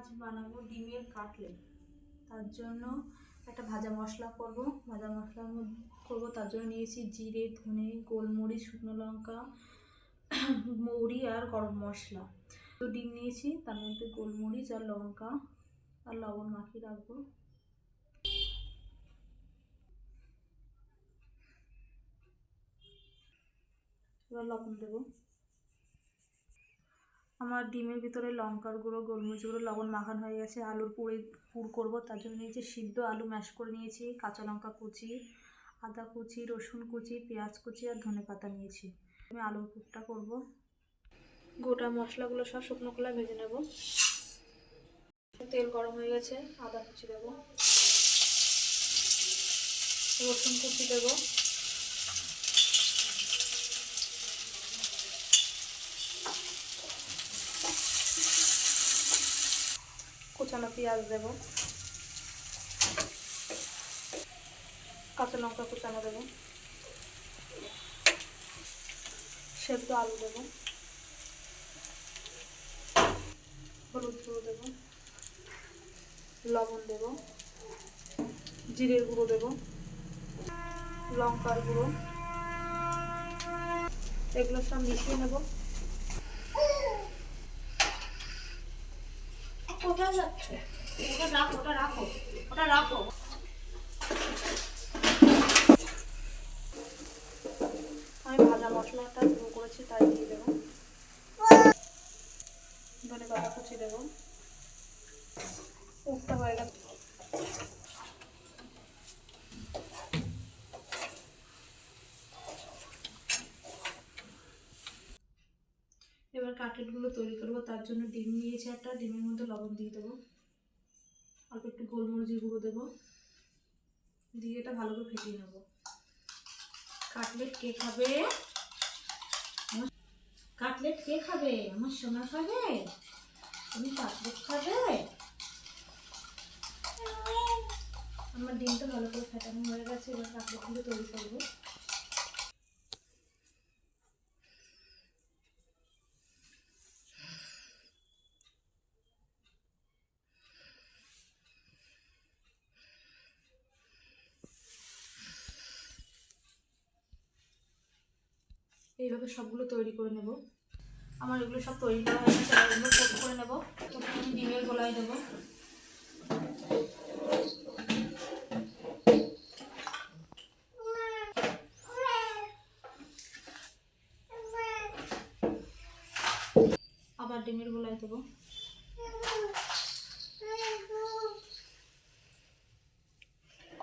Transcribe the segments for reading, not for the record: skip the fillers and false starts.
আজ বানাবো ডিমের কাটলেট। তার জন্য একটা ভাজা মশলা করব। ভাজা মশলা করবো তার জন্য নিয়েছি জিরে, ধনে, গোলমরিচ, শুকনো লঙ্কা, মৌরি আর গরম মশলা। তো ডিম নিয়েছি, তার মধ্যে গোলমরিচ আর লঙ্কা আর লবণ মাখিয়ে রাখবো। এবার লবণ দেবো। আমার ডিমের ভিতরে লঙ্কার গুঁড়ো, গোলমরিচ গুঁড়ো, লবণ মাখানো হয়ে গেছে। আলুর পুর করবো, তার জন্য নিয়েছি সিদ্ধ আলু ম্যাশ করে নিয়েছি, কাঁচা লঙ্কা কুচি, আদা কুচি, রসুন কুচি, পেঁয়াজ কুচি আর ধনেপাতা নিয়েছি। আমি আলুর পুরটা করব। গোটা মশলাগুলো সব শুকনো কলায় ভেজে নেব। তেল গরম হয়ে গেছে, আদা কুচি দেবো, রসুন কুচি দেবো, কুচানো পেঁয়াজ দেবো, কাঁচা লঙ্কা কুচানো দেবো, সেদ্ধ আলু দেবো, হলুদ গুঁড়ো দেবো, লবণ দেবো, জিরের গুঁড়ো দেবো, লঙ্কার গুঁড়ো, এগুলো সব মিশিয়ে নেব। কোথায় যাচ্ছে? ওটা রাখো, ওটা রাখো, ওটা রাখো। আমি ভাজা মশলাটা গুঁড়ো করেছি তাই দিয়ে দেবো। ধনেপাতা কুচি দেবো। উঠতে হয়ে গেছে। এবার কাটলেটগুলো তৈরি করবো, তার জন্য ডিম নিয়েছি একটা, ডিমের মধ্যে লবণ দিয়ে দেবো, অল্প একটু গোলমরিচের গুঁড়ো দেবো, দিয়ে এটা ভালো করে ফেটিয়ে নেবো। কাটলেট কে খাবে? কাটলেট কে খাবে? আমার সোনা খাবে? তুমি কাটলেট খাবে? আমার ডিমটা ভালো করে ফেটানো হয়ে গেছে, এবার কাটলেটগুলো তৈরি করবো। এইভাবে সবগুলো তৈরি করে নেব। আমার এগুলো সব তৈরি করা হয়ে গেছে, এগুলো কোট করে নেব। প্রথমে আমি ডিমের গোলায় দেবো। আবার ডিমের গোলায় দেবো।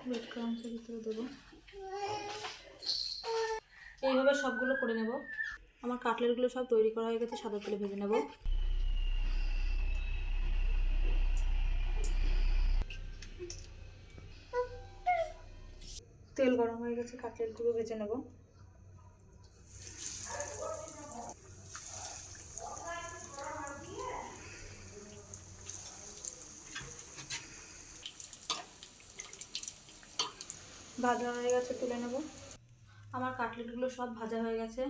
ব্রেড ক্রাম্বসের ভিতরে দেবো। এইভাবে সবগুলো করে নেব। আমার কাটলেটগুলো সব তৈরি করা হয়ে গেছে, সাদা তেলে ভেজে নেব। তেল গরম হয়ে গেছে, কাটলেটগুলো ভেজে নেব। ভাজা হয়ে গেছে, তুলে নেব। আমার কাটলেটগুলো সব ভাজা হয়ে গেছে।